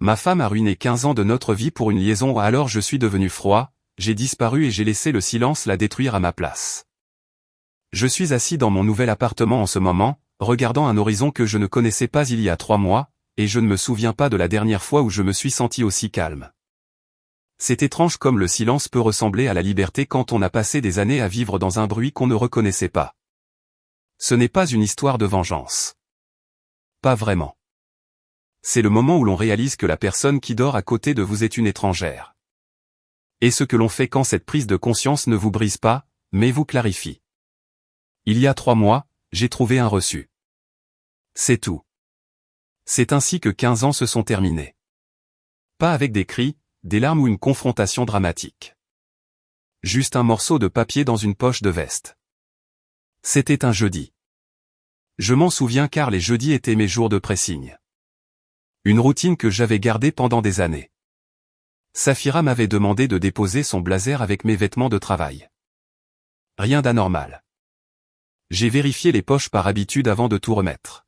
Ma femme a ruiné 15 ans de notre vie pour une liaison, alors je suis devenu froid, j'ai disparu et j'ai laissé le silence la détruire à ma place. Je suis assis dans mon nouvel appartement en ce moment, regardant un horizon que je ne connaissais pas il y a 3 mois, et je ne me souviens pas de la dernière fois où je me suis senti aussi calme. C'est étrange comme le silence peut ressembler à la liberté quand on a passé des années à vivre dans un bruit qu'on ne reconnaissait pas. Ce n'est pas une histoire de vengeance. Pas vraiment. C'est le moment où l'on réalise que la personne qui dort à côté de vous est une étrangère. Et ce que l'on fait quand cette prise de conscience ne vous brise pas, mais vous clarifie. Il y a 3 mois, j'ai trouvé un reçu. C'est tout. C'est ainsi que 15 ans se sont terminés. Pas avec des cris, des larmes ou une confrontation dramatique. Juste un morceau de papier dans une poche de veste. C'était un jeudi. Je m'en souviens car les jeudis étaient mes jours de pressing. Une routine que j'avais gardée pendant des années. Safira m'avait demandé de déposer son blazer avec mes vêtements de travail. Rien d'anormal. J'ai vérifié les poches par habitude avant de tout remettre.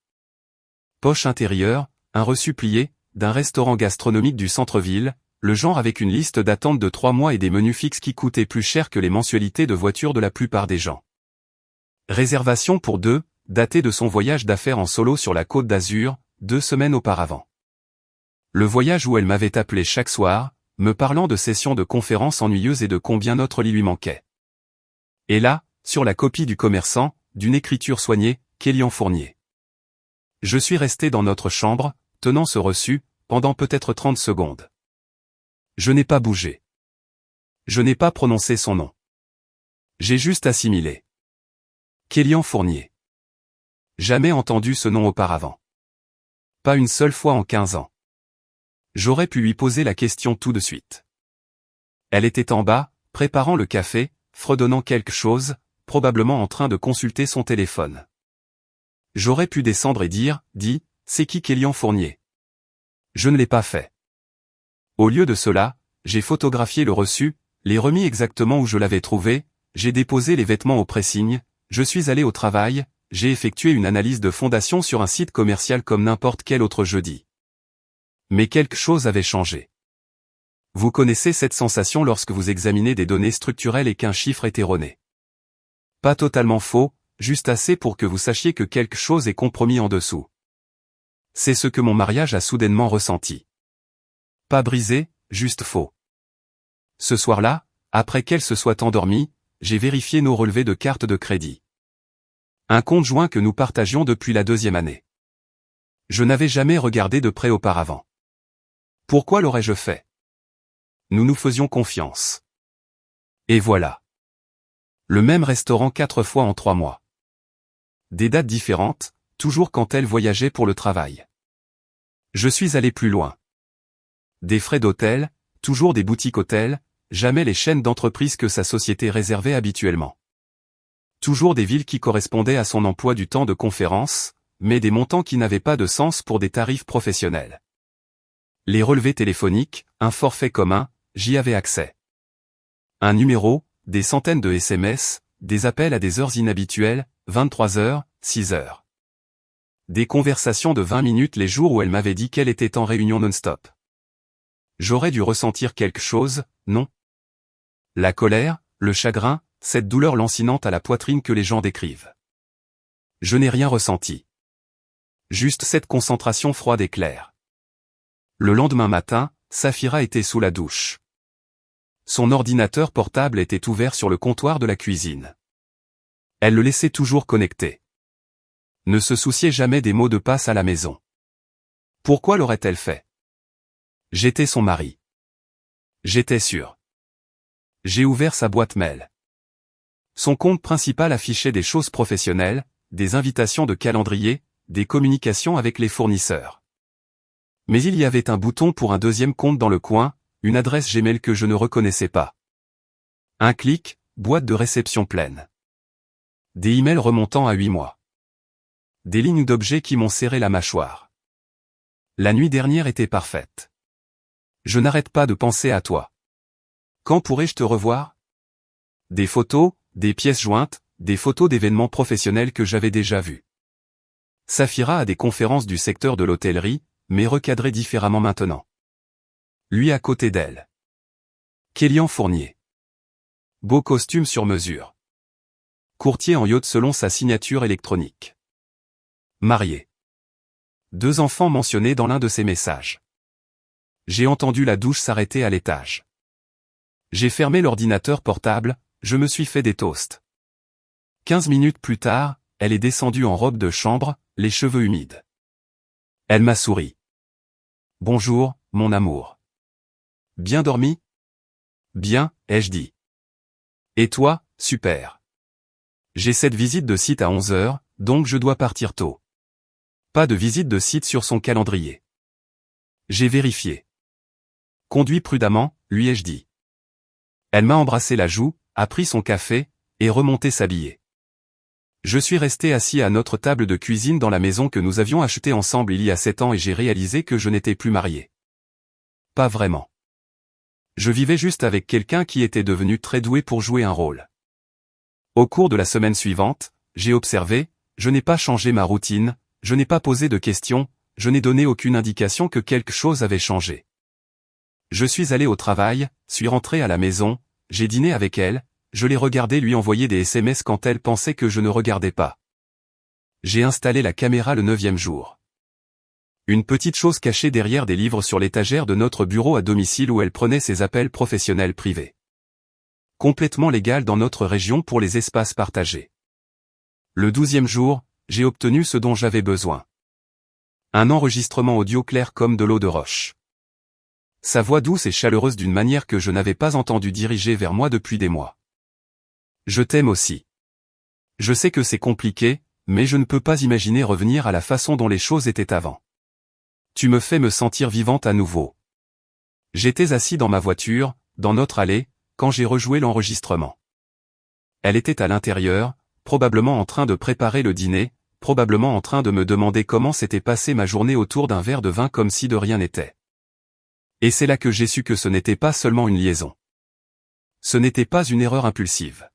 Poche intérieure, un reçu plié, d'un restaurant gastronomique du centre-ville, le genre avec une liste d'attente de 3 mois et des menus fixes qui coûtaient plus cher que les mensualités de voiture de la plupart des gens. Réservation pour 2, datée de son voyage d'affaires en solo sur la Côte d'Azur, 2 semaines auparavant. Le voyage où elle m'avait appelé chaque soir, me parlant de sessions de conférences ennuyeuses et de combien notre lit lui manquait. Et là, sur la copie du commerçant, d'une écriture soignée, Kélian Fournier. Je suis resté dans notre chambre, tenant ce reçu, pendant peut-être 30 secondes. Je n'ai pas bougé. Je n'ai pas prononcé son nom. J'ai juste assimilé. Kélian Fournier. Jamais entendu ce nom auparavant. Pas une seule fois en 15 ans. J'aurais pu lui poser la question tout de suite. Elle était en bas, préparant le café, fredonnant quelque chose, probablement en train de consulter son téléphone. J'aurais pu descendre et dire, c'est qui Kélian Fournier? Je ne l'ai pas fait. Au lieu de cela, j'ai photographié le reçu, l'ai remis exactement où je l'avais trouvé, j'ai déposé les vêtements au pressing, je suis allé au travail, j'ai effectué une analyse de fondation sur un site commercial comme n'importe quel autre jeudi. Mais quelque chose avait changé. Vous connaissez cette sensation lorsque vous examinez des données structurelles et qu'un chiffre est erroné. Pas totalement faux, juste assez pour que vous sachiez que quelque chose est compromis en dessous. C'est ce que mon mariage a soudainement ressenti. Pas brisé, juste faux. Ce soir-là, après qu'elle se soit endormie, j'ai vérifié nos relevés de carte de crédit. Un compte joint que nous partagions depuis la 2e année. Je n'avais jamais regardé de près auparavant. Pourquoi l'aurais-je fait? Nous nous faisions confiance. Et voilà. Le même restaurant 4 fois en 3 mois. Des dates différentes, toujours quand elle voyageait pour le travail. Je suis allé plus loin. Des frais d'hôtel, toujours des boutiques hôtels, jamais les chaînes d'entreprises que sa société réservait habituellement. Toujours des villes qui correspondaient à son emploi du temps de conférence, mais des montants qui n'avaient pas de sens pour des tarifs professionnels. Les relevés téléphoniques, un forfait commun, j'y avais accès. Un numéro, des centaines de SMS, des appels à des heures inhabituelles, 23h, 6h. Des conversations de 20 minutes les jours où elle m'avait dit qu'elle était en réunion non-stop. J'aurais dû ressentir quelque chose, non? La colère, le chagrin, cette douleur lancinante à la poitrine que les gens décrivent. Je n'ai rien ressenti. Juste cette concentration froide et claire. Le lendemain matin, Safira était sous la douche. Son ordinateur portable était ouvert sur le comptoir de la cuisine. Elle le laissait toujours connecté. Ne se souciait jamais des mots de passe à la maison. Pourquoi l'aurait-elle fait? J'étais son mari. J'étais sûr. J'ai ouvert sa boîte mail. Son compte principal affichait des choses professionnelles, des invitations de calendrier, des communications avec les fournisseurs. Mais il y avait un bouton pour un deuxième compte dans le coin, une adresse Gmail que je ne reconnaissais pas. Un clic, boîte de réception pleine. Des emails remontant à 8 mois. Des lignes d'objets qui m'ont serré la mâchoire. La nuit dernière était parfaite. Je n'arrête pas de penser à toi. Quand pourrais-je te revoir? Des photos, des pièces jointes, des photos d'événements professionnels que j'avais déjà vus. Safira a des conférences du secteur de l'hôtellerie, mais recadrées différemment maintenant. lui à côté d'elle. Kélian Fournier. Beau costume sur mesure. Courtier en yacht selon sa signature électronique. Marié. 2 enfants mentionnés dans l'un de ses messages. J'ai entendu la douche s'arrêter à l'étage. J'ai fermé l'ordinateur portable, je me suis fait des toasts. 15 minutes plus tard, elle est descendue en robe de chambre, les cheveux humides. Elle m'a souri. Bonjour, mon amour. Bien dormi? Bien, ai-je dit. Et toi, super. J'ai cette visite de site à 11 h, donc je dois partir tôt. Pas de visite de site sur son calendrier. J'ai vérifié. Conduis prudemment, lui ai-je dit. Elle m'a embrassé la joue, a pris son café, et remonté s'habiller. Je suis resté assis à notre table de cuisine dans la maison que nous avions achetée ensemble il y a 7 ans et j'ai réalisé que je n'étais plus marié. Pas vraiment. Je vivais juste avec quelqu'un qui était devenu très doué pour jouer un rôle. Au cours de la semaine suivante, j'ai observé, je n'ai pas changé ma routine, je n'ai pas posé de questions, je n'ai donné aucune indication que quelque chose avait changé. Je suis allé au travail, suis rentré à la maison, j'ai dîné avec elle, je l'ai regardée lui envoyer des SMS quand elle pensait que je ne regardais pas. J'ai installé la caméra le 9e jour. Une petite chose cachée derrière des livres sur l'étagère de notre bureau à domicile où elle prenait ses appels professionnels privés. Complètement légal dans notre région pour les espaces partagés. Le 12e jour, j'ai obtenu ce dont j'avais besoin. Un enregistrement audio clair comme de l'eau de roche. Sa voix douce et chaleureuse d'une manière que je n'avais pas entendue diriger vers moi depuis des mois. Je t'aime aussi. Je sais que c'est compliqué, mais je ne peux pas imaginer revenir à la façon dont les choses étaient avant. Tu me fais me sentir vivante à nouveau. J'étais assis dans ma voiture, dans notre allée, quand j'ai rejoué l'enregistrement. Elle était à l'intérieur, probablement en train de préparer le dîner, probablement en train de me demander comment s'était passée ma journée autour d'un verre de vin comme si de rien n'était. Et c'est là que j'ai su que ce n'était pas seulement une liaison. Ce n'était pas une erreur impulsive.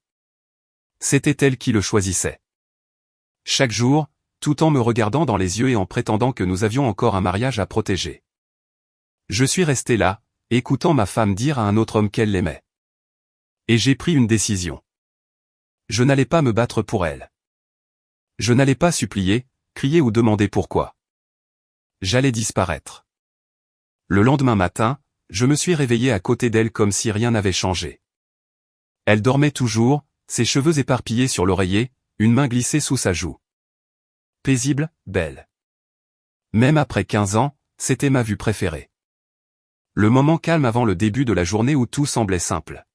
C'était elle qui le choisissait. Chaque jour, tout en me regardant dans les yeux et en prétendant que nous avions encore un mariage à protéger. Je suis resté là, écoutant ma femme dire à un autre homme qu'elle l'aimait. Et j'ai pris une décision. Je n'allais pas me battre pour elle. Je n'allais pas supplier, crier ou demander pourquoi. J'allais disparaître. Le lendemain matin, je me suis réveillé à côté d'elle comme si rien n'avait changé. Elle dormait toujours, ses cheveux éparpillés sur l'oreiller, une main glissée sous sa joue. Paisible, belle. Même après 15 ans, c'était ma vue préférée. Le moment calme avant le début de la journée où tout semblait simple.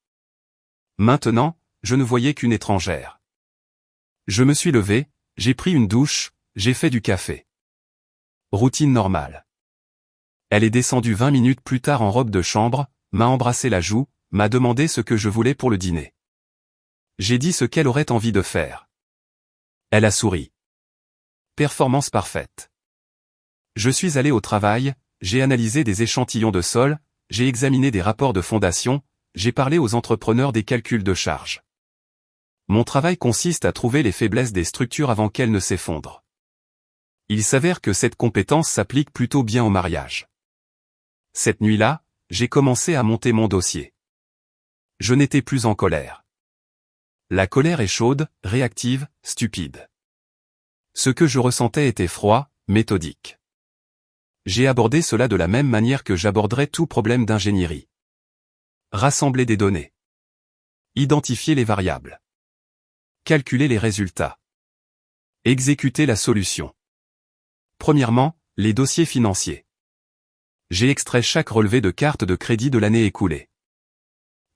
Maintenant, je ne voyais qu'une étrangère. Je me suis levé, j'ai pris une douche, j'ai fait du café. Routine normale. Elle est descendue 20 minutes plus tard en robe de chambre, m'a embrassé la joue, m'a demandé ce que je voulais pour le dîner. J'ai dit ce qu'elle aurait envie de faire. Elle a souri. Performance parfaite. Je suis allé au travail, j'ai analysé des échantillons de sol, j'ai examiné des rapports de fondation, j'ai parlé aux entrepreneurs des calculs de charges. Mon travail consiste à trouver les faiblesses des structures avant qu'elles ne s'effondrent. Il s'avère que cette compétence s'applique plutôt bien au mariage. Cette nuit-là, j'ai commencé à monter mon dossier. Je n'étais plus en colère. La colère est chaude, réactive, stupide. Ce que je ressentais était froid, méthodique. J'ai abordé cela de la même manière que j'aborderais tout problème d'ingénierie. Rassembler des données. Identifier les variables. Calculer les résultats. Exécuter la solution. Premièrement, les dossiers financiers. J'ai extrait chaque relevé de carte de crédit de l'année écoulée.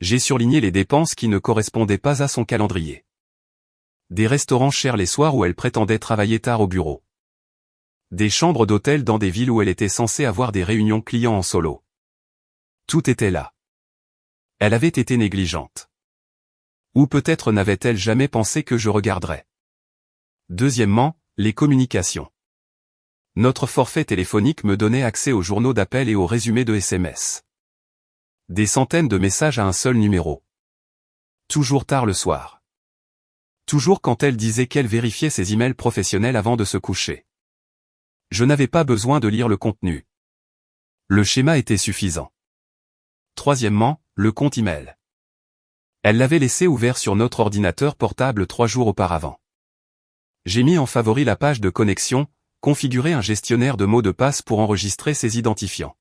J'ai surligné les dépenses qui ne correspondaient pas à son calendrier. Des restaurants chers les soirs où elle prétendait travailler tard au bureau. Des chambres d'hôtel dans des villes où elle était censée avoir des réunions clients en solo. Tout était là. Elle avait été négligente. Ou peut-être n'avait-elle jamais pensé que je regarderais. Deuxièmement, les communications. Notre forfait téléphonique me donnait accès aux journaux d'appel et aux résumés de SMS. Des centaines de messages à un seul numéro. Toujours tard le soir. Toujours quand elle disait qu'elle vérifiait ses emails professionnels avant de se coucher. Je n'avais pas besoin de lire le contenu. Le schéma était suffisant. Troisièmement, le compte email. Elle l'avait laissé ouvert sur notre ordinateur portable 3 jours auparavant. J'ai mis en favori la page de connexion, configuré un gestionnaire de mots de passe pour enregistrer ses identifiants.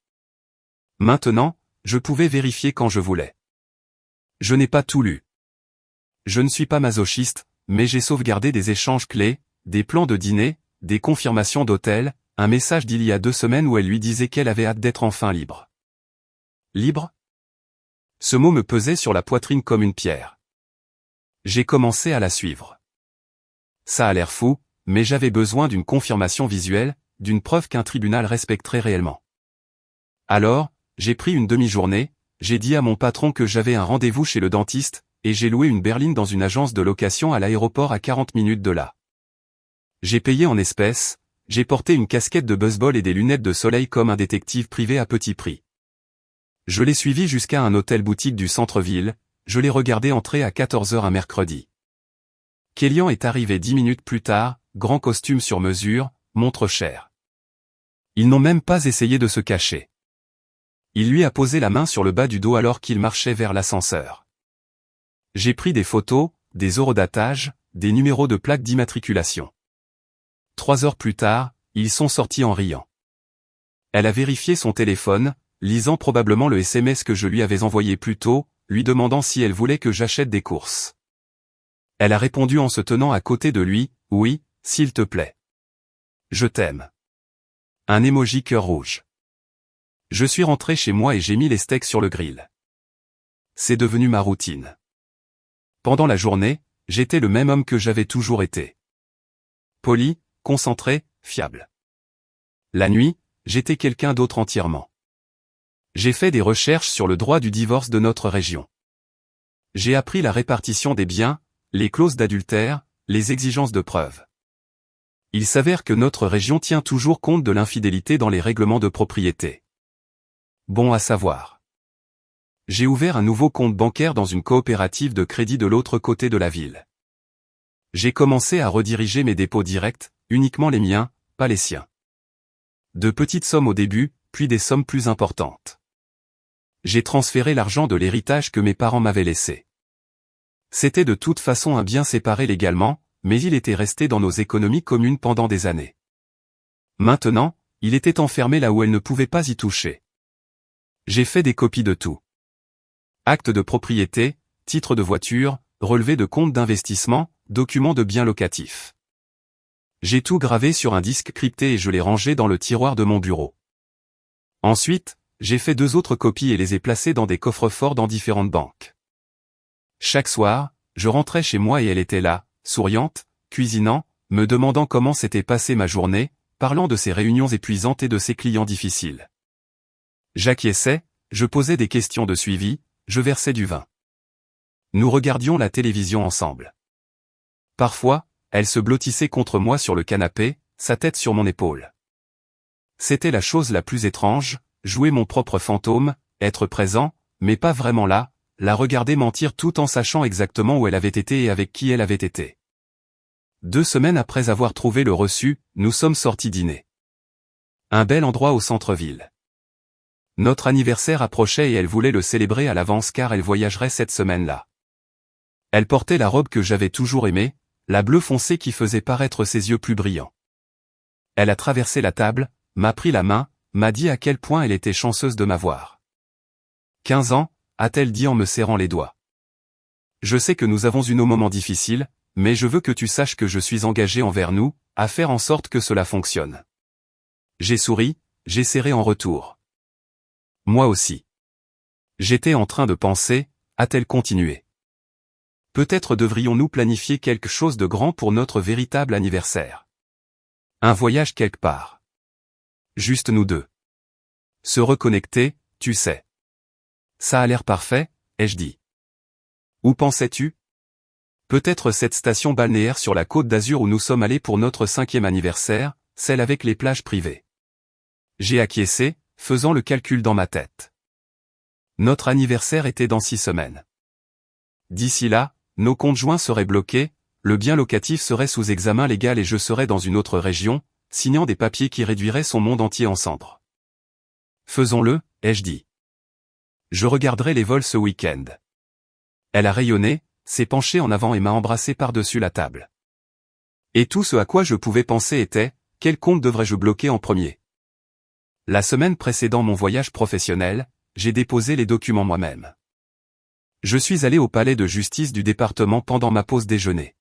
Maintenant, je pouvais vérifier quand je voulais. Je n'ai pas tout lu. Je ne suis pas masochiste, mais j'ai sauvegardé des échanges clés, des plans de dîner, des confirmations d'hôtel, un message d'il y a 2 semaines où elle lui disait qu'elle avait hâte d'être enfin libre. Libre ? Ce mot me pesait sur la poitrine comme une pierre. J'ai commencé à la suivre. Ça a l'air fou, mais j'avais besoin d'une confirmation visuelle, d'une preuve qu'un tribunal respecterait réellement. Alors, j'ai pris une demi-journée, j'ai dit à mon patron que j'avais un rendez-vous chez le dentiste, et j'ai loué une berline dans une agence de location à l'aéroport à 40 minutes de là. J'ai payé en espèces, j'ai porté une casquette de baseball et des lunettes de soleil comme un détective privé à petit prix. Je l'ai suivi jusqu'à un hôtel-boutique du centre-ville, je l'ai regardé entrer à 14h un mercredi. Kélian est arrivé 10 minutes plus tard, grand costume sur mesure, montre chère. Ils n'ont même pas essayé de se cacher. Il lui a posé la main sur le bas du dos alors qu'il marchait vers l'ascenseur. J'ai pris des photos, des horodatage, des numéros de plaque d'immatriculation. 3 heures plus tard, ils sont sortis en riant. Elle a vérifié son téléphone, lisant probablement le SMS que je lui avais envoyé plus tôt, lui demandant si elle voulait que j'achète des courses. Elle a répondu en se tenant à côté de lui, « Oui, s'il te plaît. Je t'aime. » Un emoji cœur rouge. Je suis rentré chez moi et j'ai mis les steaks sur le grill. C'est devenu ma routine. Pendant la journée, j'étais le même homme que j'avais toujours été. Poli, concentré, fiable. La nuit, j'étais quelqu'un d'autre entièrement. J'ai fait des recherches sur le droit du divorce de notre région. J'ai appris la répartition des biens, les clauses d'adultère, les exigences de preuve. Il s'avère que notre région tient toujours compte de l'infidélité dans les règlements de propriété. Bon à savoir. J'ai ouvert un nouveau compte bancaire dans une coopérative de crédit de l'autre côté de la ville. J'ai commencé à rediriger mes dépôts directs, uniquement les miens, pas les siens. De petites sommes au début, puis des sommes plus importantes. J'ai transféré l'argent de l'héritage que mes parents m'avaient laissé. C'était de toute façon un bien séparé légalement, mais il était resté dans nos économies communes pendant des années. Maintenant, il était enfermé là où elle ne pouvait pas y toucher. J'ai fait des copies de tout. Actes de propriété, titres de voiture, relevés de comptes d'investissement, documents de biens locatifs. J'ai tout gravé sur un disque crypté et je l'ai rangé dans le tiroir de mon bureau. Ensuite, j'ai fait 2 autres copies et les ai placées dans des coffres-forts dans différentes banques. Chaque soir, je rentrais chez moi et elle était là, souriante, cuisinant, me demandant comment s'était passée ma journée, parlant de ses réunions épuisantes et de ses clients difficiles. J'acquiesçais, je posais des questions de suivi, je versais du vin. Nous regardions la télévision ensemble. Parfois, elle se blottissait contre moi sur le canapé, sa tête sur mon épaule. C'était la chose la plus étrange, jouer mon propre fantôme, être présent, mais pas vraiment là, la regarder mentir tout en sachant exactement où elle avait été et avec qui elle avait été. 2 semaines après avoir trouvé le reçu, nous sommes sortis dîner. Un bel endroit au centre-ville. Notre anniversaire approchait et elle voulait le célébrer à l'avance car elle voyagerait cette semaine-là. Elle portait la robe que j'avais toujours aimée, la bleue foncée qui faisait paraître ses yeux plus brillants. Elle a traversé la table, m'a pris la main, m'a dit à quel point elle était chanceuse de m'avoir. 15 ans, a-t-elle dit en me serrant les doigts. Je sais que nous avons eu nos moments difficiles, mais je veux que tu saches que je suis engagé envers nous, à faire en sorte que cela fonctionne. J'ai souri, j'ai serré en retour. Moi aussi. J'étais en train de penser, a-t-elle continué. Peut-être devrions-nous planifier quelque chose de grand pour notre véritable anniversaire. Un voyage quelque part. Juste nous deux. Se reconnecter, tu sais. Ça a l'air parfait, ai-je dit. Où pensais-tu? Peut-être cette station balnéaire sur la côte d'Azur où nous sommes allés pour notre 5e anniversaire, celle avec les plages privées. J'ai acquiescé, faisant le calcul dans ma tête. Notre anniversaire était dans 6 semaines. D'ici là, nos comptes joints seraient bloqués, le bien locatif serait sous examen légal et je serais dans une autre région, signant des papiers qui réduiraient son monde entier en cendres. Faisons-le, ai-je dit. Je regarderai les vols ce week-end. Elle a rayonné, s'est penchée en avant et m'a embrassé par-dessus la table. Et tout ce à quoi je pouvais penser était, quel compte devrais-je bloquer en premier? La semaine précédant mon voyage professionnel, j'ai déposé les documents moi-même. Je suis allé au palais de justice du département pendant ma pause déjeuner.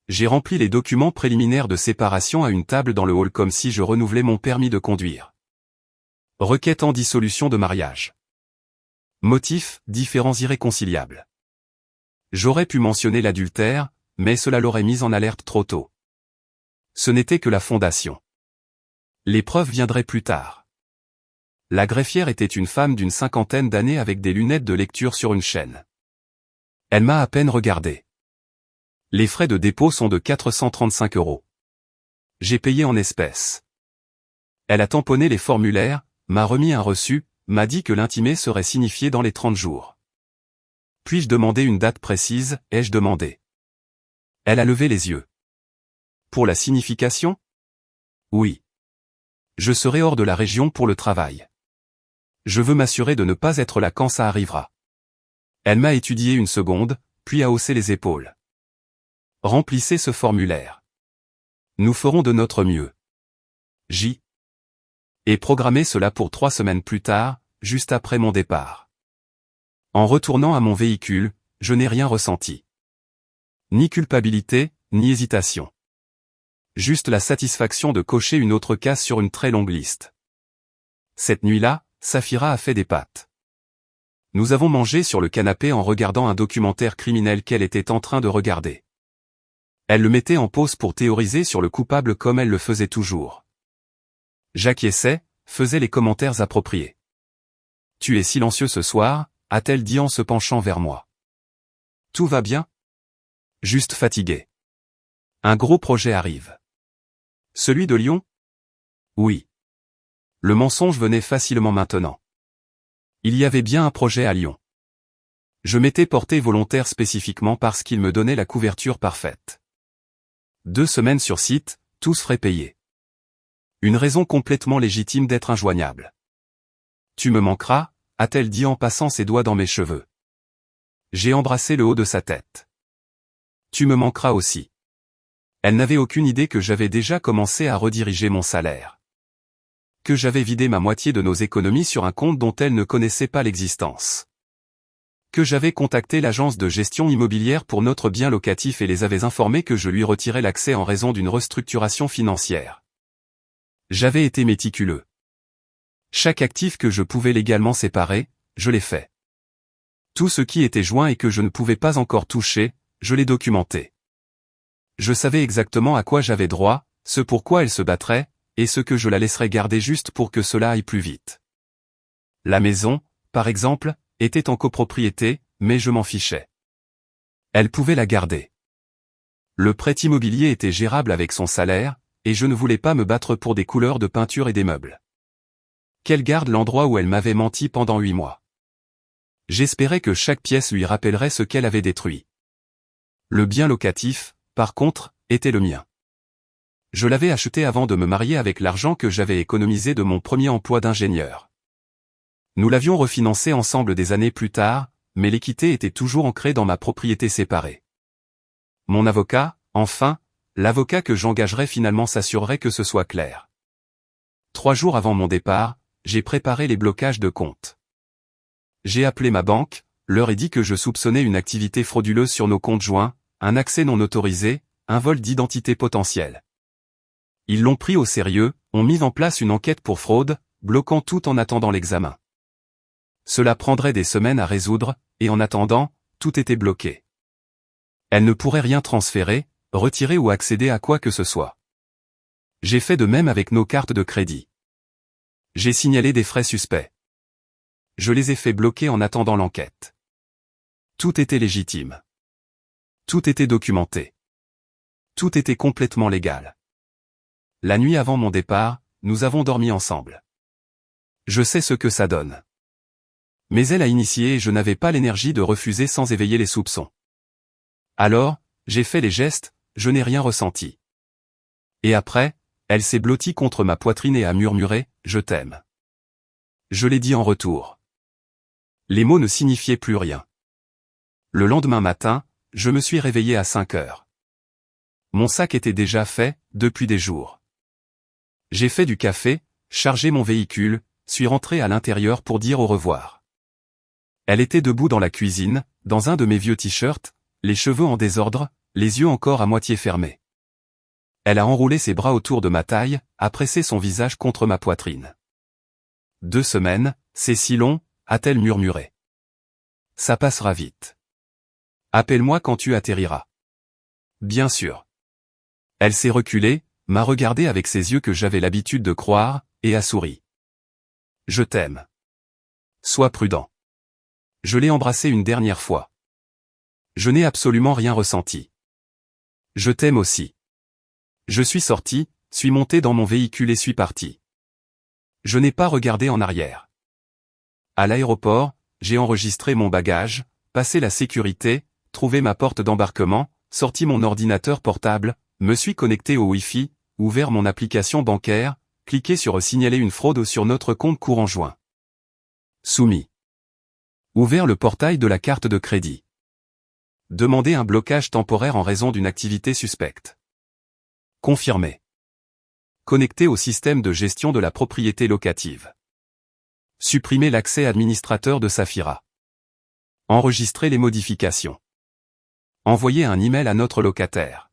J'ai rempli les documents préliminaires de séparation à une table dans le hall comme si je renouvelais mon permis de conduire. Requête en dissolution de mariage. Motif, différends irréconciliables. J'aurais pu mentionner l'adultère, mais cela l'aurait mise en alerte trop tôt. Ce n'était que la fondation. Les preuves viendraient plus tard. La greffière était une femme d'une 50aine d'années avec des lunettes de lecture sur une chaîne. Elle m'a à peine regardé. Les frais de dépôt sont de 435 €. J'ai payé en espèces. Elle a tamponné les formulaires, m'a remis un reçu, m'a dit que l'intimé serait signifié dans les 30 jours. Puis-je demander une date précise, ai-je demandé. Elle a levé les yeux. Pour la signification? Oui. Je serai hors de la région pour le travail. Je veux m'assurer de ne pas être là quand ça arrivera. Elle m'a étudié une seconde, puis a haussé les épaules. Remplissez ce formulaire. Nous ferons de notre mieux. J. Et programmé cela pour 3 semaines plus tard, juste après mon départ. En retournant à mon véhicule, je n'ai rien ressenti. Ni culpabilité, ni hésitation. Juste la satisfaction de cocher une autre case sur une très longue liste. Cette nuit-là, Safira a fait des pâtes. Nous avons mangé sur le canapé en regardant un documentaire criminel qu'elle était en train de regarder. Elle le mettait en pause pour théoriser sur le coupable comme elle le faisait toujours. J'acquiesçais, faisais les commentaires appropriés. « Tu es silencieux ce soir », a-t-elle dit en se penchant vers moi. « Tout va bien ? » Juste fatigué. Un gros projet arrive. Celui de Lyon? Oui. Le mensonge venait facilement maintenant. Il y avait bien un projet à Lyon. Je m'étais porté volontaire spécifiquement parce qu'il me donnait la couverture parfaite. 2 semaines sur site, tous frais payés. Une raison complètement légitime d'être injoignable. « Tu me manqueras », a-t-elle dit en passant ses doigts dans mes cheveux. J'ai embrassé le haut de sa tête. « Tu me manqueras aussi. » Elle n'avait aucune idée que j'avais déjà commencé à rediriger mon salaire. Que j'avais vidé ma moitié de nos économies sur un compte dont elle ne connaissait pas l'existence. Que j'avais contacté l'agence de gestion immobilière pour notre bien locatif et les avais informés que je lui retirais l'accès en raison d'une restructuration financière. J'avais été méticuleux. Chaque actif que je pouvais légalement séparer, je l'ai fait. Tout ce qui était joint et que je ne pouvais pas encore toucher, je l'ai documenté. Je savais exactement à quoi j'avais droit, ce pourquoi elle se battrait, et ce que je la laisserais garder juste pour que cela aille plus vite. La maison, par exemple, était en copropriété, mais je m'en fichais. Elle pouvait la garder. Le prêt immobilier était gérable avec son salaire, et je ne voulais pas me battre pour des couleurs de peinture et des meubles. Qu'elle garde l'endroit où elle m'avait menti pendant 8 mois. J'espérais que chaque pièce lui rappellerait ce qu'elle avait détruit. Le bien locatif, par contre, était le mien. Je l'avais acheté avant de me marier avec l'argent que j'avais économisé de mon premier emploi d'ingénieur. Nous l'avions refinancé ensemble des années plus tard, mais l'équité était toujours ancrée dans ma propriété séparée. Mon avocat, enfin, l'avocat que j'engagerais finalement s'assurerait que ce soit clair. 3 jours avant mon départ, j'ai préparé les blocages de comptes. J'ai appelé ma banque, leur ai dit que je soupçonnais une activité frauduleuse sur nos comptes joints, un accès non autorisé, un vol d'identité potentiel. Ils l'ont pris au sérieux, ont mis en place une enquête pour fraude, bloquant tout en attendant l'examen. Cela prendrait des semaines à résoudre, et en attendant, tout était bloqué. Elle ne pourrait rien transférer, retirer ou accéder à quoi que ce soit. J'ai fait de même avec nos cartes de crédit. J'ai signalé des frais suspects. Je les ai fait bloquer en attendant l'enquête. Tout était légitime. Tout était documenté. Tout était complètement légal. La nuit avant mon départ, nous avons dormi ensemble. Je sais ce que ça donne. Mais elle a initié et je n'avais pas l'énergie de refuser sans éveiller les soupçons. Alors, j'ai fait les gestes, je n'ai rien ressenti. Et après, elle s'est blottie contre ma poitrine et a murmuré « Je t'aime ». Je l'ai dit en retour. Les mots ne signifiaient plus rien. Le lendemain matin, je me suis réveillé à 5 heures. Mon sac était déjà fait, depuis des jours. J'ai fait du café, chargé mon véhicule, suis rentré à l'intérieur pour dire au revoir. Elle était debout dans la cuisine, dans un de mes vieux t-shirts, les cheveux en désordre, les yeux encore à moitié fermés. Elle a enroulé ses bras autour de ma taille, a pressé son visage contre ma poitrine. 2 semaines, c'est si long, a-t-elle murmuré. Ça passera vite. Appelle-moi quand tu atterriras. Bien sûr. Elle s'est reculée, m'a regardé avec ses yeux que j'avais l'habitude de croire, et a souri. Je t'aime. Sois prudent. Je l'ai embrassée une dernière fois. Je n'ai absolument rien ressenti. Je t'aime aussi. Je suis sorti, suis monté dans mon véhicule et suis parti. Je n'ai pas regardé en arrière. À l'aéroport, j'ai enregistré mon bagage, passé la sécurité, trouvé ma porte d'embarquement, sorti mon ordinateur portable, me suis connecté au Wi-Fi, ouvert mon application bancaire, cliqué sur signaler une fraude sur notre compte courant joint. Soumis. Ouvert le portail de la carte de crédit. Demander un blocage temporaire en raison d'une activité suspecte. Confirmé. Connecté au système de gestion de la propriété locative. Supprimer l'accès administrateur de Saphira. Enregistrer les modifications. Envoyer un email à notre locataire.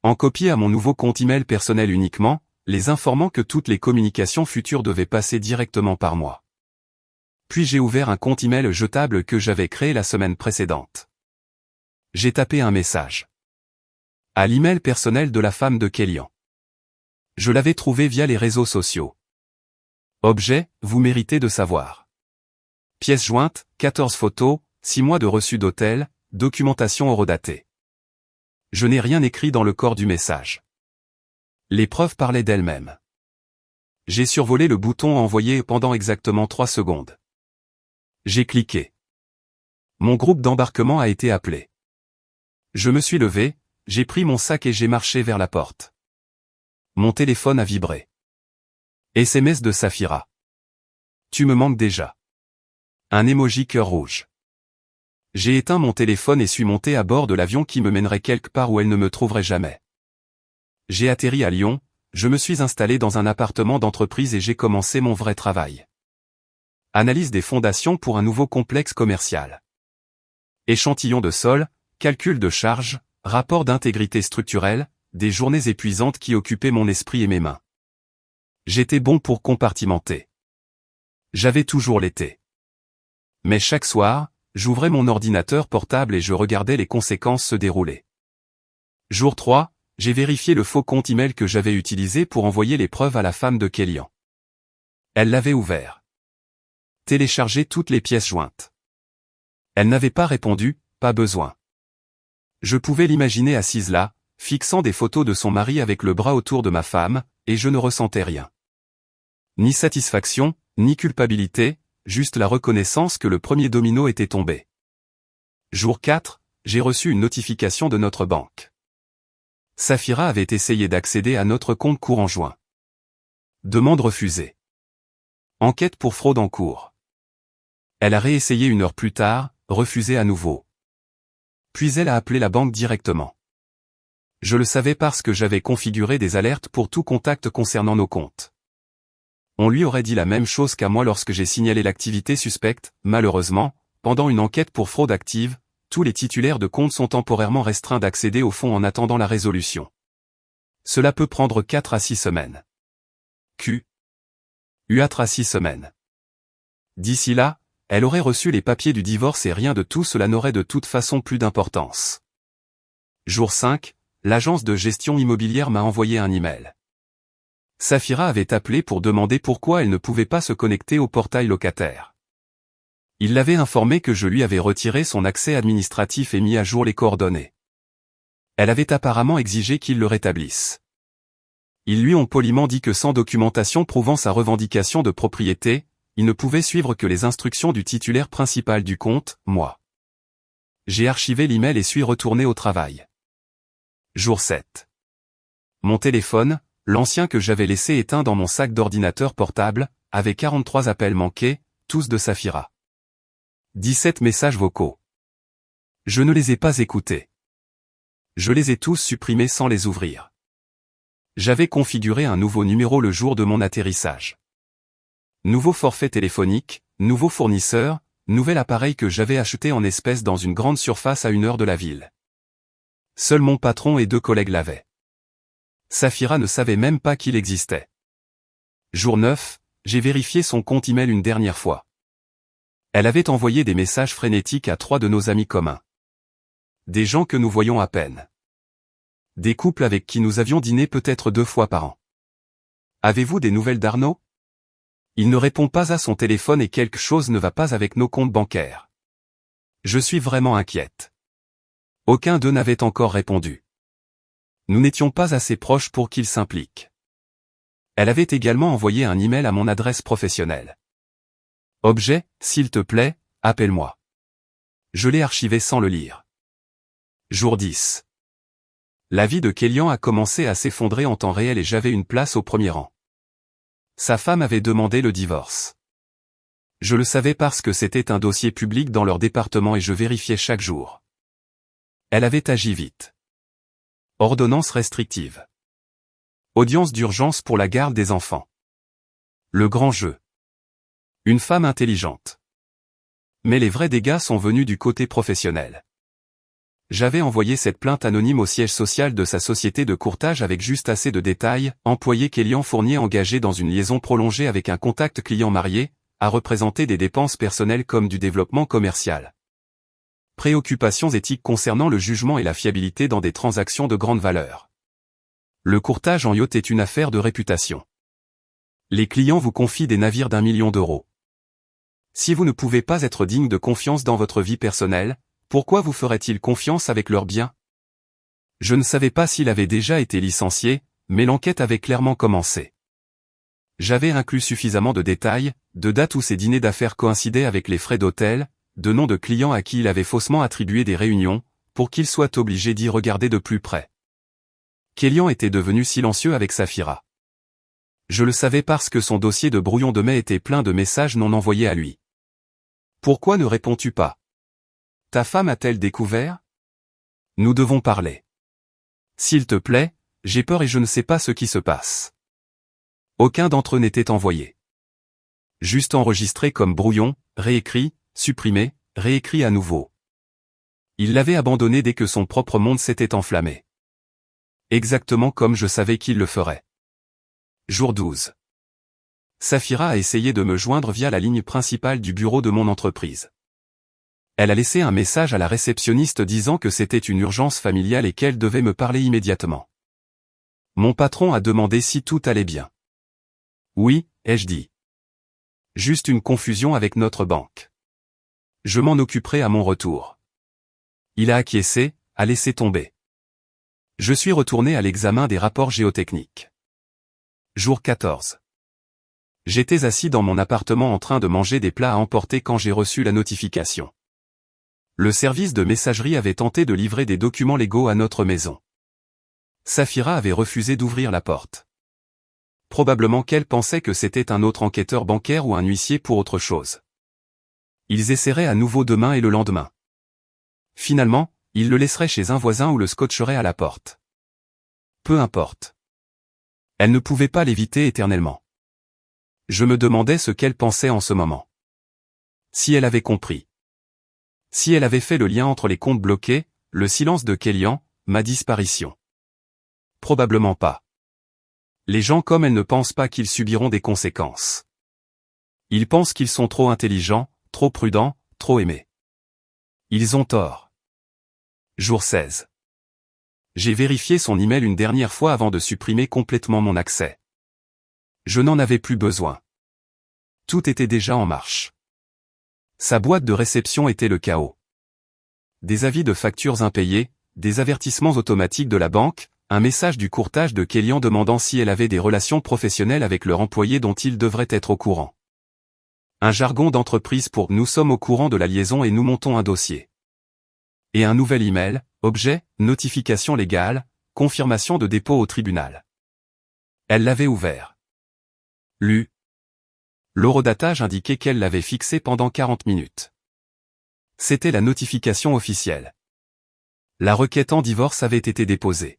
En copier à mon nouveau compte email personnel uniquement, les informant que toutes les communications futures devaient passer directement par moi. Puis j'ai ouvert un compte email jetable que j'avais créé la semaine précédente. J'ai tapé un message. À l'email personnel de la femme de Kélian. Je l'avais trouvé via les réseaux sociaux. Objet, vous méritez de savoir. Pièce jointe, 14 photos, 6 mois de reçu d'hôtel, documentation horodatée. Je n'ai rien écrit dans le corps du message. Les preuves parlaient d'elles-mêmes. J'ai survolé le bouton envoyer pendant exactement 3 secondes. J'ai cliqué. Mon groupe d'embarquement a été appelé. Je me suis levé, j'ai pris mon sac et j'ai marché vers la porte. Mon téléphone a vibré. SMS de Saphira. Tu me manques déjà. Un emoji cœur rouge. J'ai éteint mon téléphone et suis monté à bord de l'avion qui me mènerait quelque part où elle ne me trouverait jamais. J'ai atterri à Lyon, je me suis installé dans un appartement d'entreprise et j'ai commencé mon vrai travail. Analyse des fondations pour un nouveau complexe commercial. Échantillon de sol, calcul de charge, rapport d'intégrité structurelle, des journées épuisantes qui occupaient mon esprit et mes mains. J'étais bon pour compartimenter. J'avais toujours l'été. Mais chaque soir, j'ouvrais mon ordinateur portable et je regardais les conséquences se dérouler. Jour 3, j'ai vérifié le faux compte email que j'avais utilisé pour envoyer les preuves à la femme de Kélian. Elle l'avait ouvert. Téléchargé toutes les pièces jointes. Elle n'avait pas répondu, pas besoin. Je pouvais l'imaginer assise là, fixant des photos de son mari avec le bras autour de ma femme, et je ne ressentais rien. Ni satisfaction, ni culpabilité, juste la reconnaissance que le premier domino était tombé. Jour 4, j'ai reçu une notification de notre banque. Saphira avait essayé d'accéder à notre compte courant joint. Demande refusée. Enquête pour fraude en cours. Elle a réessayé 1 heure plus tard, refusée à nouveau. Puis elle a appelé la banque directement. Je le savais parce que j'avais configuré des alertes pour tout contact concernant nos comptes. On lui aurait dit la même chose qu'à moi lorsque j'ai signalé l'activité suspecte. Malheureusement, pendant une enquête pour fraude active, tous les titulaires de comptes sont temporairement restreints d'accéder au fonds en attendant la résolution. Cela peut prendre 4 à 6 semaines. UAT à 6 semaines. D'ici là, elle aurait reçu les papiers du divorce et rien de tout cela n'aurait de toute façon plus d'importance. Jour 5, l'agence de gestion immobilière m'a envoyé un email. Saphira avait appelé pour demander pourquoi elle ne pouvait pas se connecter au portail locataire. Il l'avait informé que je lui avais retiré son accès administratif et mis à jour les coordonnées. Elle avait apparemment exigé qu'il le rétablisse. Ils lui ont poliment dit que sans documentation prouvant sa revendication de propriété, il ne pouvait suivre que les instructions du titulaire principal du compte, moi. J'ai archivé l'email et suis retourné au travail. Jour 7. Mon téléphone, l'ancien que j'avais laissé éteint dans mon sac d'ordinateur portable, avait 43 appels manqués, tous de Saphira. 17 messages vocaux. Je ne les ai pas écoutés. Je les ai tous supprimés sans les ouvrir. J'avais configuré un nouveau numéro le jour de mon atterrissage. Nouveau forfait téléphonique, nouveau fournisseur, nouvel appareil que j'avais acheté en espèces dans une grande surface à 1 heure de la ville. Seul mon patron et 2 collègues l'avaient. Safira ne savait même pas qu'il existait. Jour 9, j'ai vérifié son compte email une dernière fois. Elle avait envoyé des messages frénétiques à 3 de nos amis communs. Des gens que nous voyons à peine. Des couples avec qui nous avions dîné peut-être 2 fois par an. Avez-vous des nouvelles d'Arnaud? Il ne répond pas à son téléphone et quelque chose ne va pas avec nos comptes bancaires. Je suis vraiment inquiète. Aucun d'eux n'avait encore répondu. Nous n'étions pas assez proches pour qu'il s'implique. Elle avait également envoyé un email à mon adresse professionnelle. Objet, s'il te plaît, appelle-moi. Je l'ai archivé sans le lire. Jour 10. La vie de Kélian a commencé à s'effondrer en temps réel et j'avais une place au premier rang. Sa femme avait demandé le divorce. Je le savais parce que c'était un dossier public dans leur département et je vérifiais chaque jour. Elle avait agi vite. Ordonnance restrictive. Audience d'urgence pour la garde des enfants. Le grand jeu. Une femme intelligente. Mais les vrais dégâts sont venus du côté professionnel. J'avais envoyé cette plainte anonyme au siège social de sa société de courtage avec juste assez de détails, employé Kélian Fournier engagé dans une liaison prolongée avec un contact client marié, à représenter des dépenses personnelles comme du développement commercial. Préoccupations éthiques concernant le jugement et la fiabilité dans des transactions de grande valeur. Le courtage en yacht est une affaire de réputation. Les clients vous confient des navires d'1 million d'euros. Si vous ne pouvez pas être digne de confiance dans votre vie personnelle, pourquoi vous ferait-il confiance avec leurs biens? Je ne savais pas s'il avait déjà été licencié, mais l'enquête avait clairement commencé. J'avais inclus suffisamment de détails, de dates où ces dîners d'affaires coïncidaient avec les frais d'hôtel, de noms de clients à qui il avait faussement attribué des réunions, pour qu'il soit obligé d'y regarder de plus près. Kélian était devenu silencieux avec Safira. Je le savais parce que son dossier de brouillon de mai était plein de messages non envoyés à lui. Pourquoi ne réponds-tu pas? Ta femme a-t-elle découvert? Nous devons parler. S'il te plaît, j'ai peur et je ne sais pas ce qui se passe. Aucun d'entre eux n'était envoyé. Juste enregistré comme brouillon, réécrit, supprimé, réécrit à nouveau. Il l'avait abandonné dès que son propre monde s'était enflammé. Exactement comme je savais qu'il le ferait. Jour 12. Safira a essayé de me joindre via la ligne principale du bureau de mon entreprise. Elle a laissé un message à la réceptionniste disant que c'était une urgence familiale et qu'elle devait me parler immédiatement. Mon patron a demandé si tout allait bien. Oui, ai-je dit. Juste une confusion avec notre banque. Je m'en occuperai à mon retour. Il a acquiescé, a laissé tomber. Je suis retourné à l'examen des rapports géotechniques. Jour 14. J'étais assis dans mon appartement en train de manger des plats à emporter quand j'ai reçu la notification. Le service de messagerie avait tenté de livrer des documents légaux à notre maison. Safira avait refusé d'ouvrir la porte. Probablement qu'elle pensait que c'était un autre enquêteur bancaire ou un huissier pour autre chose. Ils essaieraient à nouveau demain et le lendemain. Finalement, ils le laisseraient chez un voisin ou le scotcheraient à la porte. Peu importe. Elle ne pouvait pas l'éviter éternellement. Je me demandais ce qu'elle pensait en ce moment. Si elle avait compris. Si elle avait fait le lien entre les comptes bloqués, le silence de Kélian, ma disparition. Probablement pas. Les gens comme elle ne pensent pas qu'ils subiront des conséquences. Ils pensent qu'ils sont trop intelligents, trop prudents, trop aimés. Ils ont tort. Jour 16. J'ai vérifié son email une dernière fois avant de supprimer complètement mon accès. Je n'en avais plus besoin. Tout était déjà en marche. Sa boîte de réception était le chaos. Des avis de factures impayées, des avertissements automatiques de la banque, un message du courtage de Kélian demandant si elle avait des relations professionnelles avec leur employé dont il devrait être au courant. Un jargon d'entreprise pour « nous sommes au courant de la liaison et nous montons un dossier ». Et un nouvel email, objet, notification légale, confirmation de dépôt au tribunal. Elle l'avait ouvert. Lu. L'horodatage indiquait qu'elle l'avait fixé pendant 40 minutes. C'était la notification officielle. La requête en divorce avait été déposée.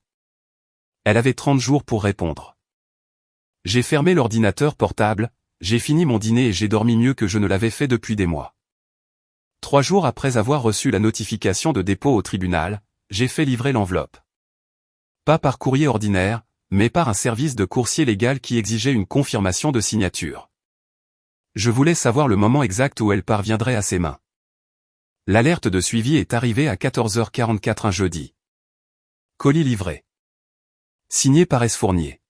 Elle avait 30 jours pour répondre. J'ai fermé l'ordinateur portable, j'ai fini mon dîner et j'ai dormi mieux que je ne l'avais fait depuis des mois. 3 jours après avoir reçu la notification de dépôt au tribunal, j'ai fait livrer l'enveloppe. Pas par courrier ordinaire, mais par un service de coursier légal qui exigeait une confirmation de signature. Je voulais savoir le moment exact où elle parviendrait à ses mains. L'alerte de suivi est arrivée à 14h44 un jeudi. Colis livré. Signé par S. Fournier.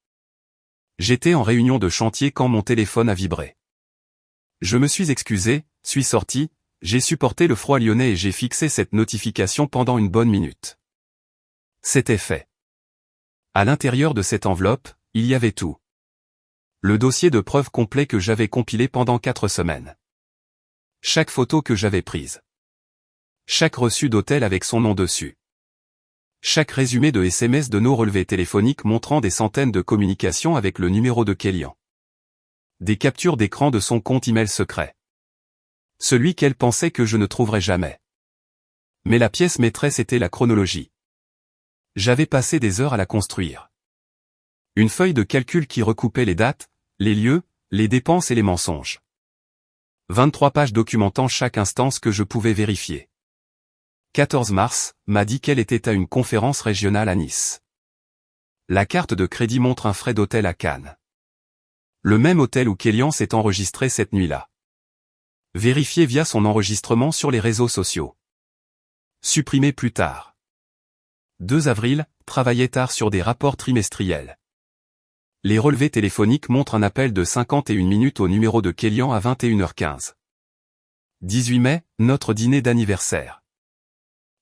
J'étais en réunion de chantier quand mon téléphone a vibré. Je me suis excusé, suis sorti, j'ai supporté le froid lyonnais et j'ai fixé cette notification pendant une bonne minute. C'était fait. À l'intérieur de cette enveloppe, il y avait tout. Le dossier de preuves complet que j'avais compilé pendant 4 semaines. Chaque photo que j'avais prise. Chaque reçu d'hôtel avec son nom dessus. Chaque résumé de SMS de nos relevés téléphoniques montrant des centaines de communications avec le numéro de Kélian. Des captures d'écran de son compte email secret. Celui qu'elle pensait que je ne trouverais jamais. Mais la pièce maîtresse était la chronologie. J'avais passé des heures à la construire. Une feuille de calcul qui recoupait les dates, les lieux, les dépenses et les mensonges. 23 pages documentant chaque instance que je pouvais vérifier. 14 mars, m'a dit qu'elle était à une conférence régionale à Nice. La carte de crédit montre un frais d'hôtel à Cannes. Le même hôtel où Kélian s'est enregistré cette nuit-là. Vérifié via son enregistrement sur les réseaux sociaux. Supprimé plus tard. 2 avril, travaillait tard sur des rapports trimestriels. Les relevés téléphoniques montrent un appel de 51 minutes au numéro de Kélian à 21h15. 18 mai, notre dîner d'anniversaire.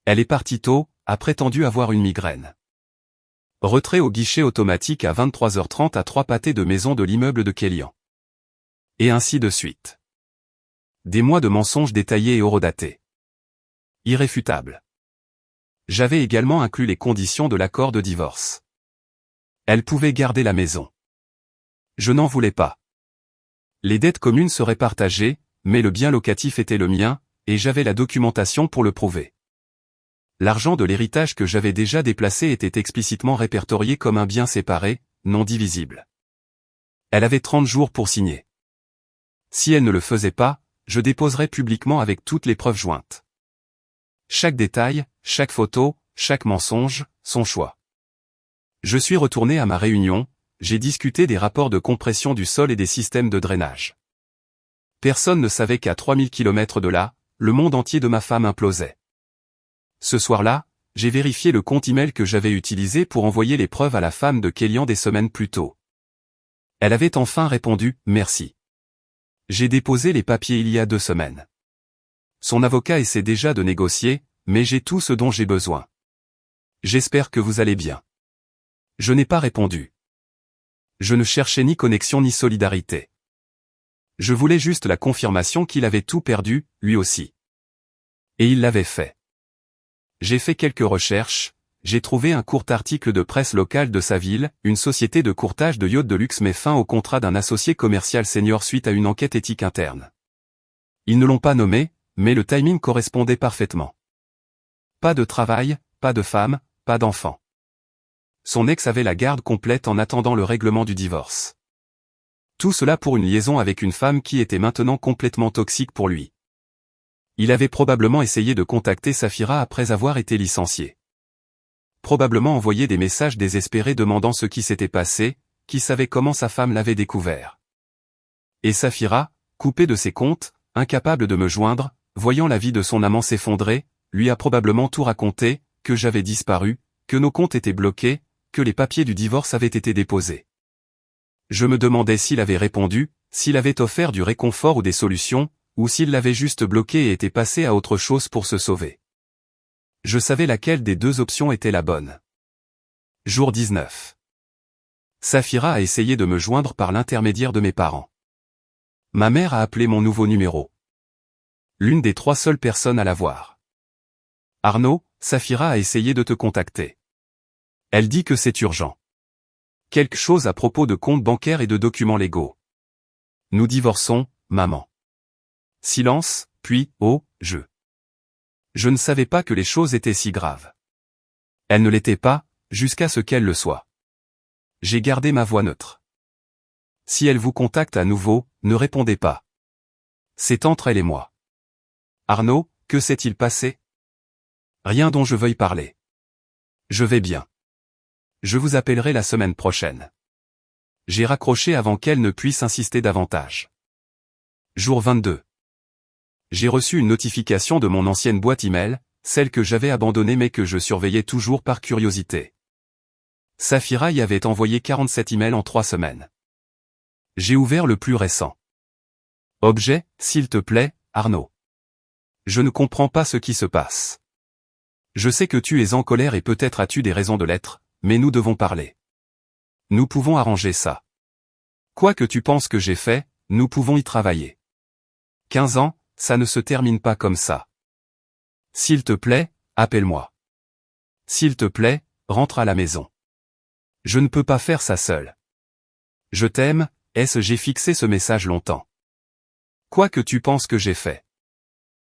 Elle est partie tôt, a prétendu avoir une migraine. Retrait au guichet automatique à 23h30 à 3 pâtés de maison de l'immeuble de Kélian. Et ainsi de suite. Des mois de mensonges détaillés et horodatés. Irréfutables. J'avais également inclus les conditions de l'accord de divorce. Elle pouvait garder la maison. Je n'en voulais pas. Les dettes communes seraient partagées, mais le bien locatif était le mien, et j'avais la documentation pour le prouver. L'argent de l'héritage que j'avais déjà déplacé était explicitement répertorié comme un bien séparé, non divisible. Elle avait 30 jours pour signer. Si elle ne le faisait pas, je déposerais publiquement avec toutes les preuves jointes. Chaque détail, chaque photo, chaque mensonge, son choix. Je suis retourné à ma réunion, j'ai discuté des rapports de compression du sol et des systèmes de drainage. Personne ne savait qu'à 3000 km de là, le monde entier de ma femme implosait. Ce soir-là, j'ai vérifié le compte email que j'avais utilisé pour envoyer les preuves à la femme de Kélian des semaines plus tôt. Elle avait enfin répondu « Merci. J'ai déposé les papiers il y a 2 semaines. Son avocat essaie déjà de négocier, mais j'ai tout ce dont j'ai besoin. J'espère que vous allez bien. » Je n'ai pas répondu. Je ne cherchais ni connexion ni solidarité. Je voulais juste la confirmation qu'il avait tout perdu, lui aussi. Et il l'avait fait. J'ai fait quelques recherches, j'ai trouvé un court article de presse locale de sa ville, une société de courtage de yachts de luxe met fin au contrat d'un associé commercial senior suite à une enquête éthique interne. Ils ne l'ont pas nommé, mais le timing correspondait parfaitement. Pas de travail, pas de femme, pas d'enfant. Son ex avait la garde complète en attendant le règlement du divorce. Tout cela pour une liaison avec une femme qui était maintenant complètement toxique pour lui. Il avait probablement essayé de contacter Safira après avoir été licencié. Probablement envoyé des messages désespérés demandant ce qui s'était passé, qui savait comment sa femme l'avait découvert. Et Safira, coupée de ses comptes, incapable de me joindre, voyant la vie de son amant s'effondrer, lui a probablement tout raconté, que j'avais disparu, que nos comptes étaient bloqués, que les papiers du divorce avaient été déposés. Je me demandais s'il avait répondu, s'il avait offert du réconfort ou des solutions, ou s'il l'avait juste bloqué et était passé à autre chose pour se sauver. Je savais laquelle des 2 options était la bonne. Jour 19. Safira a essayé de me joindre par l'intermédiaire de mes parents. Ma mère a appelé mon nouveau numéro. L'une des 3 seules personnes à l'avoir. Arnaud, Safira a essayé de te contacter. Elle dit que c'est urgent. Quelque chose à propos de comptes bancaires et de documents légaux. Nous divorçons, maman. Silence, puis, oh, je. Je ne savais pas que les choses étaient si graves. Elles ne l'étaient pas, jusqu'à ce qu'elles le soient. J'ai gardé ma voix neutre. Si elle vous contacte à nouveau, ne répondez pas. C'est entre elle et moi. Arnaud, que s'est-il passé? Rien dont je veuille parler. Je vais bien. Je vous appellerai la semaine prochaine. J'ai raccroché avant qu'elle ne puisse insister davantage. Jour 22. J'ai reçu une notification de mon ancienne boîte email, celle que j'avais abandonnée mais que je surveillais toujours par curiosité. Safira y avait envoyé 47 emails en 3 semaines. J'ai ouvert le plus récent. Objet, s'il te plaît, Arnaud. Je ne comprends pas ce qui se passe. Je sais que tu es en colère et peut-être as-tu des raisons de l'être, mais nous devons parler. Nous pouvons arranger ça. Quoi que tu penses que j'ai fait, nous pouvons y travailler. 15 ans, ça ne se termine pas comme ça. S'il te plaît, appelle-moi. S'il te plaît, rentre à la maison. Je ne peux pas faire ça seul. Je t'aime, j'ai fixé ce message longtemps. Quoi que tu penses que j'ai fait.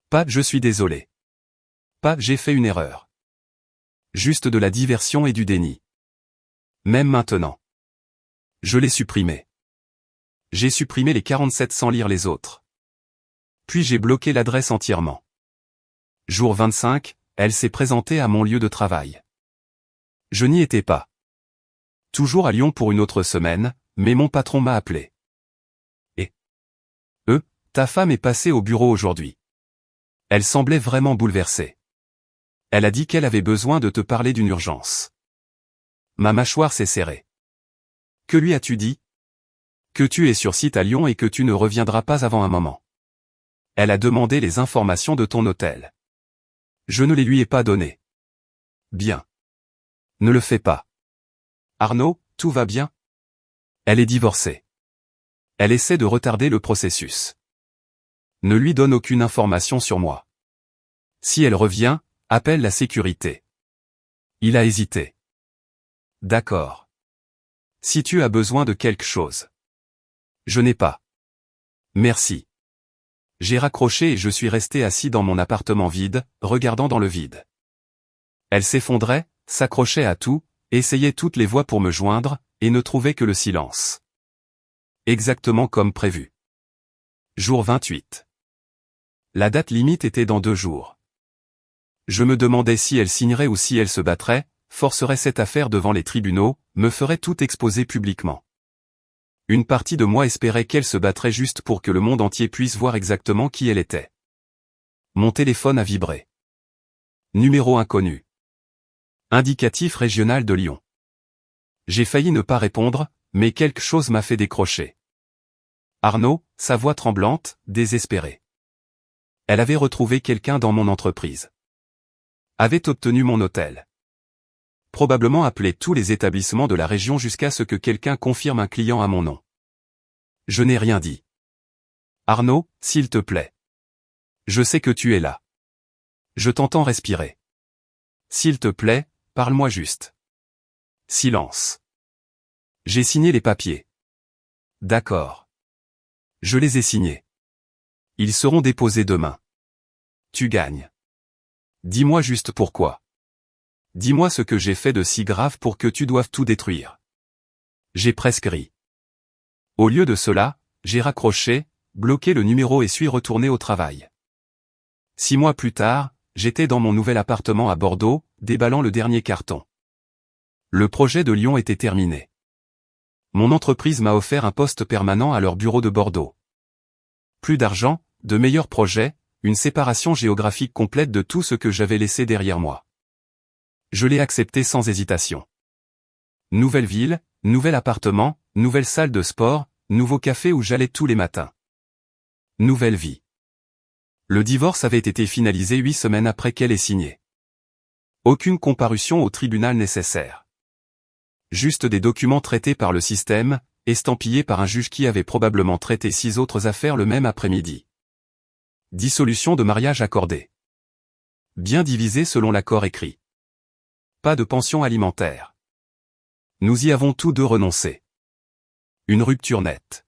Pas, je suis désolé. Pas, j'ai fait une erreur. Juste de la diversion et du déni. Même maintenant. Je l'ai supprimé. J'ai supprimé les 47 sans lire les autres. Puis j'ai bloqué l'adresse entièrement. Jour 25, elle s'est présentée à mon lieu de travail. Je n'y étais pas. Toujours à Lyon pour une autre semaine, mais mon patron m'a appelé. Et ta femme est passée au bureau aujourd'hui. Elle semblait vraiment bouleversée. Elle a dit qu'elle avait besoin de te parler d'une urgence. Ma mâchoire s'est serrée. Que lui as-tu dit? Que tu es sur site à Lyon et que tu ne reviendras pas avant un moment. Elle a demandé les informations de ton hôtel. Je ne les lui ai pas données. Bien. Ne le fais pas. Arnaud, tout va bien? Elle est divorcée. Elle essaie de retarder le processus. Ne lui donne aucune information sur moi. Si elle revient, appelle la sécurité. Il a hésité. D'accord. Si tu as besoin de quelque chose. Je n'ai pas. Merci. J'ai raccroché et je suis resté assis dans mon appartement vide, regardant dans le vide. Elle s'effondrait, s'accrochait à tout, essayait toutes les voies pour me joindre, et ne trouvait que le silence. Exactement comme prévu. Jour 28. La date limite était dans 2 jours. Je me demandais si elle signerait ou si elle se battrait, forcerait cette affaire devant les tribunaux, me ferait tout exposer publiquement. Une partie de moi espérait qu'elle se battrait juste pour que le monde entier puisse voir exactement qui elle était. Mon téléphone a vibré. Numéro inconnu. Indicatif régional de Lyon. J'ai failli ne pas répondre, mais quelque chose m'a fait décrocher. Arnaud, sa voix tremblante, désespérée. Elle avait retrouvé quelqu'un dans mon entreprise. Avait obtenu mon hôtel. Probablement appelé tous les établissements de la région jusqu'à ce que quelqu'un confirme un client à mon nom. Je n'ai rien dit. Arnaud, s'il te plaît. Je sais que tu es là. Je t'entends respirer. S'il te plaît, parle-moi juste. Silence. J'ai signé les papiers. D'accord. Je les ai signés. Ils seront déposés demain. Tu gagnes. Dis-moi juste pourquoi. Dis-moi ce que j'ai fait de si grave pour que tu doives tout détruire. J'ai presque ri. Au lieu de cela, j'ai raccroché, bloqué le numéro et suis retourné au travail. 6 mois plus tard, j'étais dans mon nouvel appartement à Bordeaux, déballant le dernier carton. Le projet de Lyon était terminé. Mon entreprise m'a offert un poste permanent à leur bureau de Bordeaux. Plus d'argent, de meilleurs projets, une séparation géographique complète de tout ce que j'avais laissé derrière moi. Je l'ai accepté sans hésitation. Nouvelle ville, nouvel appartement, nouvelle salle de sport, nouveau café où j'allais tous les matins. Nouvelle vie. Le divorce avait été finalisé 8 semaines après qu'elle ait signé. Aucune comparution au tribunal nécessaire. Juste des documents traités par le système, estampillés par un juge qui avait probablement traité 6 autres affaires le même après-midi. Dissolution de mariage accordée. Bien divisé selon l'accord écrit. Pas de pension alimentaire. Nous y avons tous deux renoncé. Une rupture nette.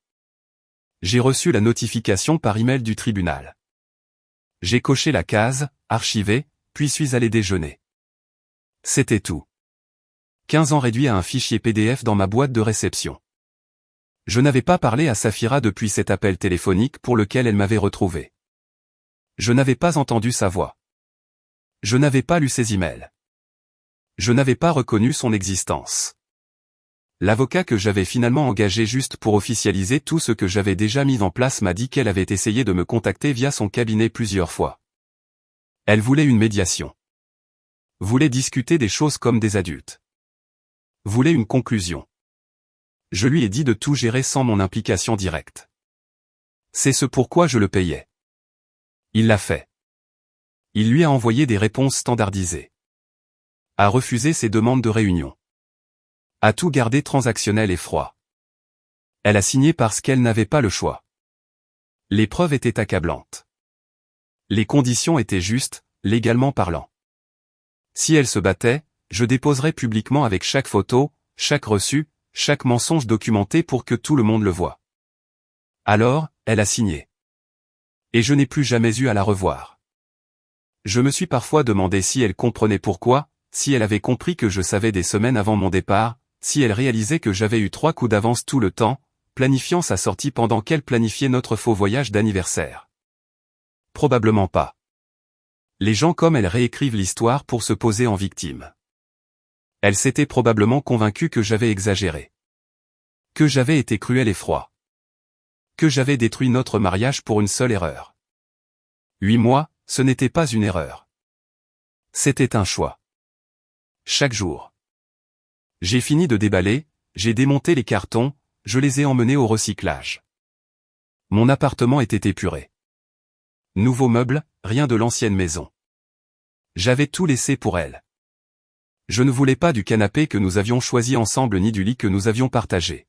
J'ai reçu la notification par email du tribunal. J'ai coché la case, archivé, puis suis allé déjeuner. C'était tout. 15 ans réduit à un fichier PDF dans ma boîte de réception. Je n'avais pas parlé à Safira depuis cet appel téléphonique pour lequel elle m'avait retrouvé. Je n'avais pas entendu sa voix. Je n'avais pas lu ses emails. Je n'avais pas reconnu son existence. L'avocat que j'avais finalement engagé juste pour officialiser tout ce que j'avais déjà mis en place m'a dit qu'elle avait essayé de me contacter via son cabinet plusieurs fois. Elle voulait une médiation. Voulait discuter des choses comme des adultes. Voulait une conclusion. Je lui ai dit de tout gérer sans mon implication directe. C'est ce pourquoi je le payais. Il l'a fait. Il lui a envoyé des réponses standardisées. A refusé ses demandes de réunion. A tout gardé transactionnel et froid. Elle a signé parce qu'elle n'avait pas le choix. Les preuves étaient accablantes. Les conditions étaient justes, légalement parlant. Si elle se battait, je déposerais publiquement avec chaque photo, chaque reçu, chaque mensonge documenté pour que tout le monde le voie. Alors, elle a signé. Et je n'ai plus jamais eu à la revoir. Je me suis parfois demandé si elle comprenait pourquoi, si elle avait compris que je savais des semaines avant mon départ, si elle réalisait que j'avais eu 3 coups d'avance tout le temps, planifiant sa sortie pendant qu'elle planifiait notre faux voyage d'anniversaire. Probablement pas. Les gens comme elle réécrivent l'histoire pour se poser en victime. Elle s'était probablement convaincue que j'avais exagéré. Que j'avais été cruel et froid. Que j'avais détruit notre mariage pour une seule erreur. 8 mois, ce n'était pas une erreur. C'était un choix. Chaque jour. J'ai fini de déballer, j'ai démonté les cartons, je les ai emmenés au recyclage. Mon appartement était épuré. Nouveaux meubles, rien de l'ancienne maison. J'avais tout laissé pour elle. Je ne voulais pas du canapé que nous avions choisi ensemble ni du lit que nous avions partagé.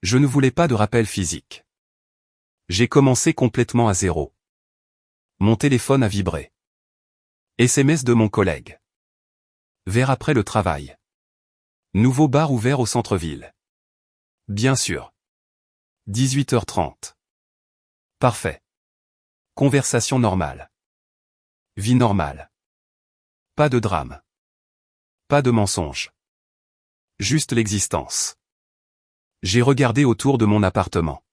Je ne voulais pas de rappel physique. J'ai commencé complètement à zéro. Mon téléphone a vibré. SMS de mon collègue. Vers après le travail. Nouveau bar ouvert au centre-ville. Bien sûr. 18h30. Parfait. Conversation normale. Vie normale. Pas de drame. Pas de mensonge. Juste l'existence. J'ai regardé autour de mon appartement.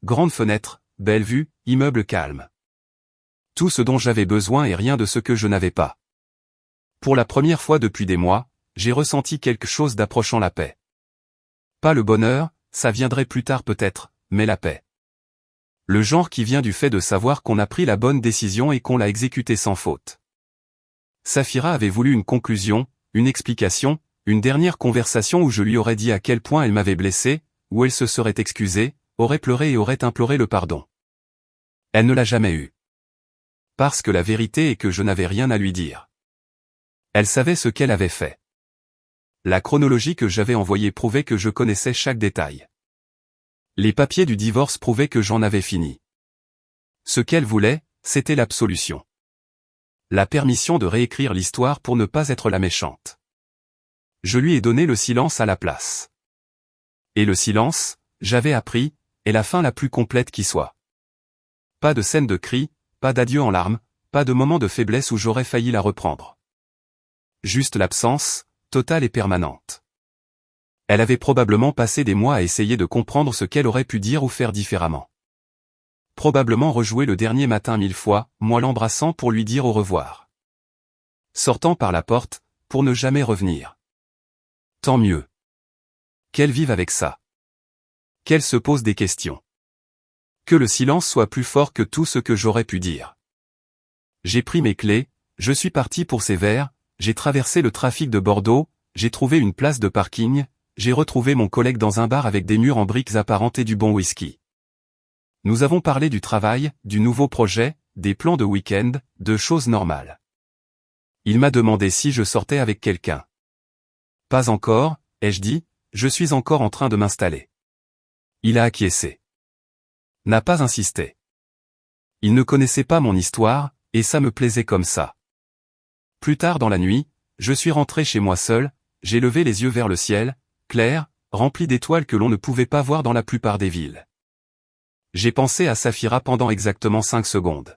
Grande fenêtre, belle vue, immeuble calme. Tout ce dont j'avais besoin et rien de ce que je n'avais pas. Pour la première fois depuis des mois, j'ai ressenti quelque chose d'approchant la paix. Pas le bonheur, ça viendrait plus tard peut-être, mais la paix. Le genre qui vient du fait de savoir qu'on a pris la bonne décision et qu'on l'a exécutée sans faute. Safira avait voulu une conclusion, une explication, une dernière conversation où je lui aurais dit à quel point elle m'avait blessé, où elle se serait excusée, aurait pleuré et aurait imploré le pardon. Elle ne l'a jamais eu. Parce que la vérité est que je n'avais rien à lui dire. Elle savait ce qu'elle avait fait. La chronologie que j'avais envoyée prouvait que je connaissais chaque détail. Les papiers du divorce prouvaient que j'en avais fini. Ce qu'elle voulait, c'était l'absolution. La permission de réécrire l'histoire pour ne pas être la méchante. Je lui ai donné le silence à la place. Et le silence, j'avais appris, est la fin la plus complète qui soit. Pas de scène de cris, pas d'adieu en larmes, pas de moment de faiblesse où j'aurais failli la reprendre. Juste l'absence, totale et permanente. Elle avait probablement passé des mois à essayer de comprendre ce qu'elle aurait pu dire ou faire différemment. Probablement rejouer le dernier matin 1000 fois, moi l'embrassant pour lui dire au revoir. Sortant par la porte, pour ne jamais revenir. Tant mieux. Qu'elle vive avec ça. Qu'elle se pose des questions. Que le silence soit plus fort que tout ce que j'aurais pu dire. J'ai pris mes clés, je suis parti pour ces verres, j'ai traversé le trafic de Bordeaux, j'ai trouvé une place de parking, j'ai retrouvé mon collègue dans un bar avec des murs en briques apparentes et du bon whisky. Nous avons parlé du travail, du nouveau projet, des plans de week-end, de choses normales. Il m'a demandé si je sortais avec quelqu'un. Pas encore, ai-je dit, je suis encore en train de m'installer. Il a acquiescé. N'a pas insisté. Il ne connaissait pas mon histoire, et ça me plaisait comme ça. Plus tard dans la nuit, je suis rentré chez moi seul, j'ai levé les yeux vers le ciel, clair, rempli d'étoiles que l'on ne pouvait pas voir dans la plupart des villes. J'ai pensé à Safira pendant exactement 5 secondes.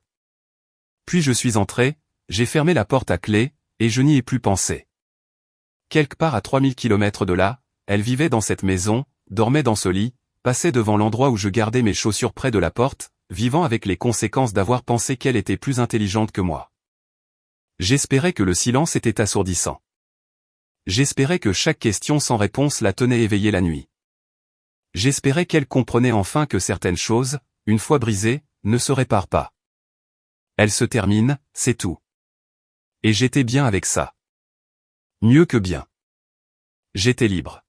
Puis je suis entré, j'ai fermé la porte à clé, et je n'y ai plus pensé. Quelque part à 3000 kilomètres de là, elle vivait dans cette maison, dormait dans ce lit, passait devant l'endroit où je gardais mes chaussures près de la porte, vivant avec les conséquences d'avoir pensé qu'elle était plus intelligente que moi. J'espérais que le silence était assourdissant. J'espérais que chaque question sans réponse la tenait éveillée la nuit. J'espérais qu'elle comprenait enfin que certaines choses, une fois brisées, ne se réparent pas. Elles se terminent, c'est tout. Et j'étais bien avec ça. Mieux que bien. J'étais libre.